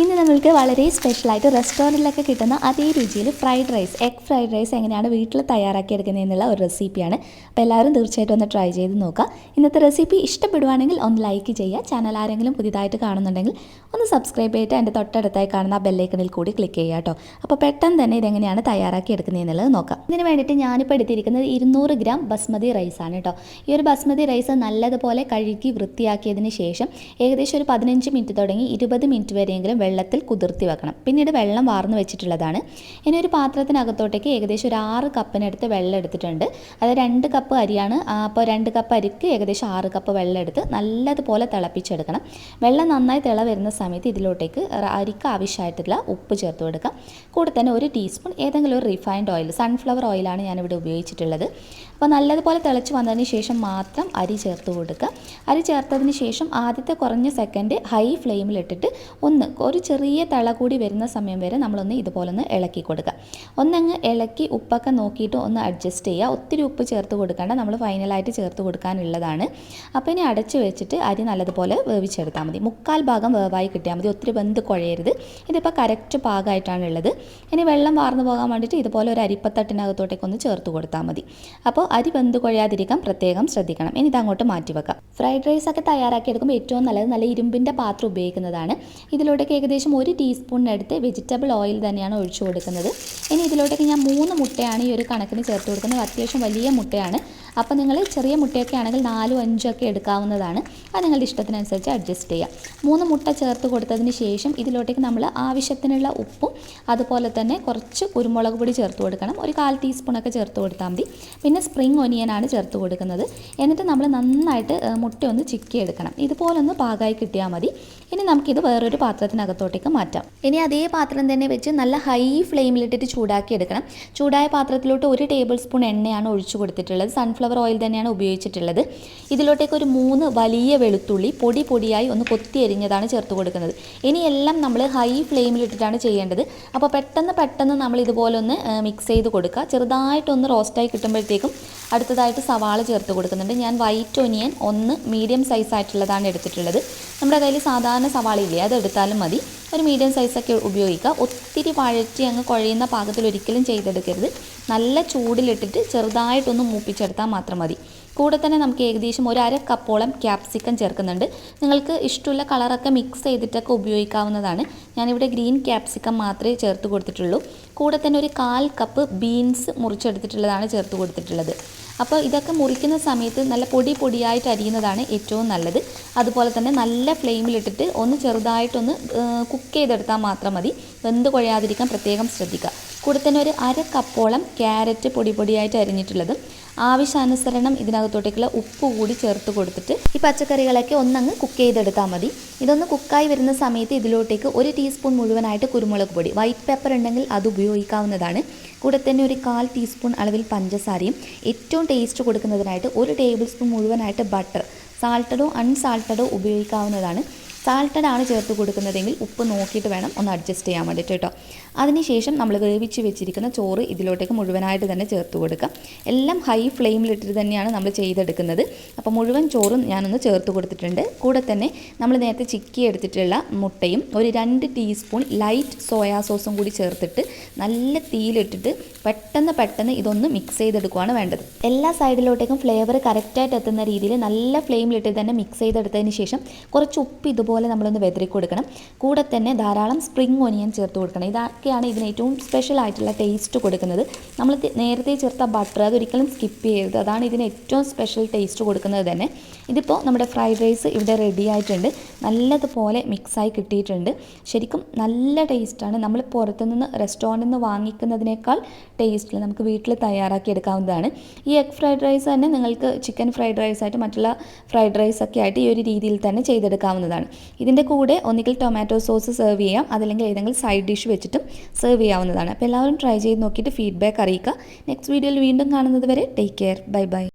ഇന്ന് നമ്മൾക്ക് വളരെ സ്പെഷ്യലായിട്ട് റെസ്റ്റോറൻറ്റിലൊക്കെ കിട്ടുന്ന അതേ രുചിയിൽ fried rice, egg fried rice എങ്ങനെയാണ് വീട്ടിൽ തയ്യാറാക്കിയെടുക്കുന്നതെന്നുള്ള ഒരു റെസിപ്പിയാണ്. അപ്പോൾ എല്ലാവരും തീർച്ചയായിട്ടും ഒന്ന് ട്രൈ ചെയ്ത് നോക്കുക. ഇന്നത്തെ റെസിപ്പി ഇഷ്ടപ്പെടുവാണെങ്കിൽ ഒന്ന് ലൈക്ക് ചെയ്യുക. ചാനൽ ആരെങ്കിലും പുതിയതായിട്ട് കാണുന്നുണ്ടെങ്കിൽ ഒന്ന് സബ്സ്ക്രൈബ് ചെയ്തിട്ട് എൻ്റെ തൊട്ടടുത്തായി കാണുന്ന ആ ബെല്ലൈക്കണിൽ കൂടി ക്ലിക്ക് ചെയ്യുക കേട്ടോ. അപ്പോൾ പെട്ടെന്ന് തന്നെ ഇതെങ്ങനെയാണ് തയ്യാറാക്കിയെടുക്കുന്നതെന്നുള്ളത് നോക്കാം. ഇതിന് വേണ്ടിയിട്ട് ഞാനിപ്പോൾ എടുത്തിരിക്കുന്നത് 200 ഗ്രാം ബസ്മതി റൈസാണ് കേട്ടോ. ഈ ഒരു ബസ്മതി റൈസ് നല്ലതുപോലെ കഴുകി വൃത്തിയാക്കിയതിന് ശേഷം ഏകദേശം ഒരു 15 മിനിറ്റ് തുടങ്ങി 20 മിനിറ്റ് വരെയെങ്കിലും വെള്ളത്തിൽ കുതിർത്തി വെക്കണം. പിന്നീട് വെള്ളം വാർന്ന് വെച്ചിട്ടുള്ളതാണ്. ഇനി ഒരു പാത്രത്തിനകത്തോട്ടേക്ക് ഏകദേശം ഒരു 6 കപ്പിനടുത്ത് വെള്ളം എടുത്തിട്ടുണ്ട്. അത് 2 കപ്പ് അരിയാണ്. അപ്പോൾ 2 കപ്പ് അരിക്ക് ഏകദേശം 6 കപ്പ് വെള്ളം എടുത്ത് നല്ലതുപോലെ തിളപ്പിച്ചെടുക്കണം. വെള്ളം നന്നായി തിള വരുന്ന സമയത്ത് ഇതിലോട്ടേക്ക് അരിക്ക് ആവശ്യമായിട്ടുള്ള ഉപ്പ് ചേർത്ത് കൊടുക്കാം. കൂടെ തന്നെ 1 ടീസ്പൂൺ ഏതെങ്കിലും ഒരു റിഫൈൻഡ് ഓയിൽ, സൺഫ്ലവർ ഓയിലാണ് ഞാനിവിടെ ഉപയോഗിച്ചിട്ടുള്ളത്. അപ്പോൾ നല്ലതുപോലെ തിളച്ച് വന്നതിന് ശേഷം മാത്രം അരി ചേർത്ത് കൊടുക്കുക. അരി ചേർത്തതിന് ശേഷം ആദ്യത്തെ കുറഞ്ഞ സെക്കൻഡ് ഹൈ ഫ്ലെയിമിലിട്ടിട്ട് ഒരു ചെറിയ തിള കൂടി വരുന്ന സമയം വരെ നമ്മളൊന്ന് ഇതുപോലെ ഒന്ന് ഇളക്കി കൊടുക്കുക. ഒന്നങ്ങ് ഇളക്കി ഉപ്പൊക്കെ നോക്കിയിട്ട് ഒന്ന് അഡ്ജസ്റ്റ് ചെയ്യുക. ഒത്തിരി ഉപ്പ് ചേർത്ത് കൊടുക്കേണ്ട, നമ്മൾ ഫൈനലായിട്ട് ചേർത്ത് കൊടുക്കാനുള്ളതാണ്. അപ്പോൾ ഇനി അടച്ച് വെച്ചിട്ട് അരി നല്ലതുപോലെ വേവിച്ചെടുത്താൽ മതി. 1/4 ഭാഗം വേവായി കിട്ടിയാൽ മതി, ഒത്തിരി വെന്ത് കുഴയരുത്. ഇതിപ്പോൾ കറക്റ്റ് പാകമായിട്ടാണുള്ളത്. ഇനി വെള്ളം വാർന്നു പോകാൻ വേണ്ടിയിട്ട് ഇതുപോലെ ഒരു അരിപ്പത്തട്ടിനകത്തോട്ടേക്കൊന്ന് ചേർത്ത് കൊടുത്താൽ മതി. അപ്പോൾ അരി വെന്ത് കുഴയാതിരിക്കാൻ പ്രത്യേകം ശ്രദ്ധിക്കണം. ഇനി ഇതങ്ങോട്ട് മാറ്റി വെക്കാം. ഫ്രൈഡ് റൈസ് ഒക്കെ തയ്യാറാക്കിയെടുക്കുമ്പോൾ ഏറ്റവും നല്ലത് നല്ല ഇരുമ്പിൻ്റെ പാത്രം ഉപയോഗിക്കുന്നതാണ്. ഇതിലോട്ടേക്ക് ഏകദേശം 1 ടീസ്പൂണിനടുത്ത് വെജിറ്റബിൾ ഓയിൽ തന്നെയാണ് ഒഴിച്ചു കൊടുക്കുന്നത്. ഇനി ഇതിലോട്ടേക്ക് ഞാൻ 3 മുട്ടയാണ് ഈ ഒരു കണക്കിന് ചേർത്ത് കൊടുക്കുന്നത്. അത്യാവശ്യം വലിയ മുട്ടയാണ്. അപ്പോൾ നിങ്ങൾ ചെറിയ മുട്ടയൊക്കെ ആണെങ്കിൽ 4, 5 ഒക്കെ എടുക്കാവുന്നതാണ്. അത് നിങ്ങളുടെ ഇഷ്ടത്തിനനുസരിച്ച് അഡ്ജസ്റ്റ് ചെയ്യാം. 3 മുട്ട ചേർത്ത് കൊടുത്തതിന് ശേഷം ഇതിലോട്ടേക്ക് നമ്മൾ ആവശ്യത്തിനുള്ള ഉപ്പും അതുപോലെ തന്നെ കുറച്ച് കുരുമുളക് പൊടി ചേർത്ത് കൊടുക്കണം. ഒരു 1/4 ടീസ്പൂണൊക്കെ ചേർത്ത് കൊടുത്താൽ മതി. പിന്നെ സ്പ്രിംഗ് ഒനിയനാണ് ചേർത്ത് കൊടുക്കുന്നത്. എന്നിട്ട് നമ്മൾ നന്നായിട്ട് മുട്ടയൊന്ന് ചിക്കിയെടുക്കണം. ഇതുപോലൊന്ന് പാകമായി കിട്ടിയാൽ മതി. ഇനി നമുക്കിത് വേറൊരു പാത്രത്തിനകത്തോട്ടേക്ക് മാറ്റാം. ഇനി അതേ പാത്രം തന്നെ വെച്ച് നല്ല ഹൈ ഫ്ലെയിമിലിട്ടിട്ട് ചൂടാക്കി എടുക്കണം. ചൂടായ പാത്രത്തിലോട്ട് 1 ടേബിൾ സ്പൂൺ എണ്ണയാണ് ഒഴിച്ചു കൊടുത്തിട്ടുള്ളത്. സൺഫ്ലവർ ഓയിൽ തന്നെയാണ് ഉപയോഗിച്ചിട്ടുള്ളത്. ഇതിലോട്ടേക്ക് ഒരു 3 വലിയ വെളുത്തുള്ളി പൊടിയായി ഒന്ന് കൊത്തി എരിഞ്ഞതാണ് ചേർത്ത് കൊടുക്കുന്നത്. ഇനി എല്ലാം നമ്മൾ ഹൈ ഫ്ലെയിമിലിട്ടിട്ടാണ് ചെയ്യേണ്ടത്. അപ്പോൾ പെട്ടെന്ന് നമ്മൾ ഇതുപോലെ ഒന്ന് മിക്സ് ചെയ്ത് കൊടുക്കുക. ചെറുതായിട്ടൊന്ന് റോസ്റ്റായി കിട്ടുമ്പോഴത്തേക്കും അടുത്തതായിട്ട് സവാള ചേർത്ത് കൊടുക്കുന്നുണ്ട്. ഞാൻ വൈറ്റ് ഒനിയൻ 1 മീഡിയം സൈസ് ആയിട്ടുള്ളതാണ് എടുത്തിട്ടുള്ളത്. നമ്മുടെ കയ്യിൽ സാധാരണ സവാള ഇല്ലേ, അത് എടുത്താലും മതി. ഒരു മീഡിയം സൈസൊക്കെ ഉപയോഗിക്കുക. ഒത്തിരി വഴറ്റി അങ്ങ് കുഴയുന്ന പാകത്തിൽ ഒരിക്കലും ചെയ്തെടുക്കരുത്. നല്ല ചൂടിലിട്ടിട്ട് ചെറുതായിട്ടൊന്ന് മൂപ്പിച്ചെടുത്താൽ മാത്രം മതി. കൂടെ തന്നെ നമുക്ക് ഏകദേശം ഒരു 1/2 കപ്പോളം ക്യാപ്സിക്കം ചേർക്കുന്നുണ്ട്. നിങ്ങൾക്ക് ഇഷ്ടമുള്ള കളറൊക്കെ മിക്സ് ചെയ്തിട്ടൊക്കെ ഉപയോഗിക്കാവുന്നതാണ്. ഞാനിവിടെ ഗ്രീൻ ക്യാപ്സിക്കം മാത്രമേ ചേർത്ത് കൊടുത്തിട്ടുള്ളൂ. കൂടെ തന്നെ ഒരു 1/4 കപ്പ് ബീൻസ് മുറിച്ചെടുത്തിട്ടുള്ളതാണ് ചേർത്ത് കൊടുത്തിട്ടുള്ളത്. അപ്പോൾ ഇതൊക്കെ മുറിക്കുന്ന സമയത്ത് നല്ല പൊടിയായിട്ട് അരിയുന്നതാണ് ഏറ്റവും നല്ലത്. അതുപോലെ തന്നെ നല്ല ഫ്ലെയിമിലിട്ടിട്ട് ഒന്ന് ചെറുതായിട്ടൊന്ന് കുക്ക് ചെയ്തെടുത്താൽ മാത്രം മതി. വെന്ത് കുഴയാതിരിക്കാൻ പ്രത്യേകം ശ്രദ്ധിക്കുക. കൂടെ തന്നെ ഒരു 1/2 കപ്പോളം ക്യാരറ്റ് പൊടിയായിട്ട് അരിഞ്ഞിട്ടുള്ളതും ആവശ്യാനുസരണം ഇതിനകത്തോട്ടേക്കുള്ള ഉപ്പ് കൂടി ചേർത്ത് കൊടുത്തിട്ട് ഈ പച്ചക്കറികളൊക്കെ ഒന്നങ്ങ് കുക്ക് ചെയ്തെടുത്താൽ മതി. ഇതൊന്ന് കുക്കായി വരുന്ന സമയത്ത് ഇതിലോട്ടേക്ക് 1 ടീസ്പൂൺ മുഴുവനായിട്ട് കുരുമുളക് പൊടി, വൈറ്റ് പെപ്പർ ഉണ്ടെങ്കിൽ അത് ഉപയോഗിക്കാവുന്നതാണ്. കൂടെ തന്നെ ഒരു 1/4 ടീസ്പൂൺ അളവിൽ പഞ്ചസാരയും ഏറ്റവും ടേസ്റ്റ് കൊടുക്കുന്നതിനായിട്ട് 1 ടേബിൾ സ്പൂൺ മുഴുവനായിട്ട് ബട്ടർ, സാൾട്ടഡോ അൺസാൾട്ടഡോ ഉപയോഗിക്കാവുന്നതാണ്. സാൾട്ടഡ് ആണ് ചേർത്ത് കൊടുക്കുന്നതെങ്കിൽ ഉപ്പ് നോക്കിയിട്ട് വേണം ഒന്ന് അഡ്ജസ്റ്റ് ചെയ്യാൻ വേണ്ടിയിട്ട് കേട്ടോ. അതിനുശേഷം നമ്മൾ വേവിച്ച് വെച്ചിരിക്കുന്ന ചോറ് ഇതിലോട്ടേക്ക് മുഴുവനായിട്ട് തന്നെ ചേർത്ത് കൊടുക്കാം. എല്ലാം ഹൈ ഫ്ലെയിമിലിട്ടിട്ട് തന്നെയാണ് നമ്മൾ ചെയ്തെടുക്കുന്നത്. അപ്പോൾ മുഴുവൻ ചോറും ഞാനൊന്ന് ചേർത്ത് കൊടുത്തിട്ടുണ്ട്. കൂടെ തന്നെ നമ്മൾ നേരത്തെ ചിക്കി എടുത്തിട്ടുള്ള മുട്ടയും ഒരു 2 ടീസ്പൂൺ ലൈറ്റ് സോയാ സോസും കൂടി ചേർത്തിട്ട് നല്ല തീയിലിട്ടിട്ട് പെട്ടെന്ന് ഇതൊന്ന് മിക്സ് ചെയ്തെടുക്കുകയാണ് വേണ്ടത്. എല്ലാ സൈഡിലോട്ടേക്കും ഫ്ലേവർ കറക്റ്റായിട്ട് എത്തുന്ന രീതിയിൽ നല്ല ഫ്ലെയിമിലിട്ട് തന്നെ മിക്സ് ചെയ്തെടുത്തതിന് ശേഷം കുറച്ച് ഉപ്പ് ഇതുപോലെ നമ്മളൊന്ന് വെതറി കൊടുക്കണം. കൂടെ തന്നെ ധാരാളം സ്പ്രിംഗ് ഒനിയൻ ചേർത്ത് കൊടുക്കണം. ഇതൊക്കെയാണ് ഇതിന് ഏറ്റവും സ്പെഷ്യൽ ആയിട്ടുള്ള ടേസ്റ്റ് കൊടുക്കുന്നത്. നമ്മൾ നേരത്തെ ചേർത്ത ബട്ടർ അതൊരിക്കലും സ്കിപ്പ് ചെയ്യരുത്. അതാണ് ഇതിന് ഏറ്റവും സ്പെഷ്യൽ ടേസ്റ്റ് കൊടുക്കുന്നത് തന്നെ. ഇതിപ്പോൾ നമ്മുടെ ഫ്രൈഡ് റൈസ് ഇവിടെ റെഡി ആയിട്ടുണ്ട്. നല്ലതുപോലെ മിക്സായി കിട്ടിയിട്ടുണ്ട്. ശരിക്കും നല്ല ടേസ്റ്റാണ്. നമ്മൾ പുറത്തുനിന്ന് റെസ്റ്റോറൻറ്റിൽ നിന്ന് വാങ്ങിക്കുന്നതിനേക്കാൾ ടേസ്റ്റിൽ നമുക്ക് വീട്ടിൽ തയ്യാറാക്കി എടുക്കാവുന്നതാണ്. ഈ എഗ് ഫ്രൈഡ് റൈസ് തന്നെ നിങ്ങൾക്ക് ചിക്കൻ ഫ്രൈഡ് റൈസായിട്ട് മറ്റുള്ള ഫ്രൈഡ് റൈസൊക്കെ ആയിട്ട് ഈ ഒരു രീതിയിൽ തന്നെ ചെയ്തെടുക്കാവുന്നതാണ്. ഇതിൻ്റെ കൂടെ ഒന്നുകിൽ ടൊമാറ്റോ സോസ് സെർവ് ചെയ്യാം, അതല്ലെങ്കിൽ ഏതെങ്കിലും സൈഡ് ഡിഷ് വെച്ചിട്ടും സെർവ് ചെയ്യാവുന്നതാണ്. അപ്പോൾ എല്ലാവരും ട്രൈ ചെയ്ത് നോക്കിയിട്ട് ഫീഡ്ബാക്ക് അറിയിക്കുക. നെക്സ്റ്റ് വീഡിയോയിൽ വീണ്ടും കാണുന്നത് വരെ ടേക്ക് കെയർ. ബൈ.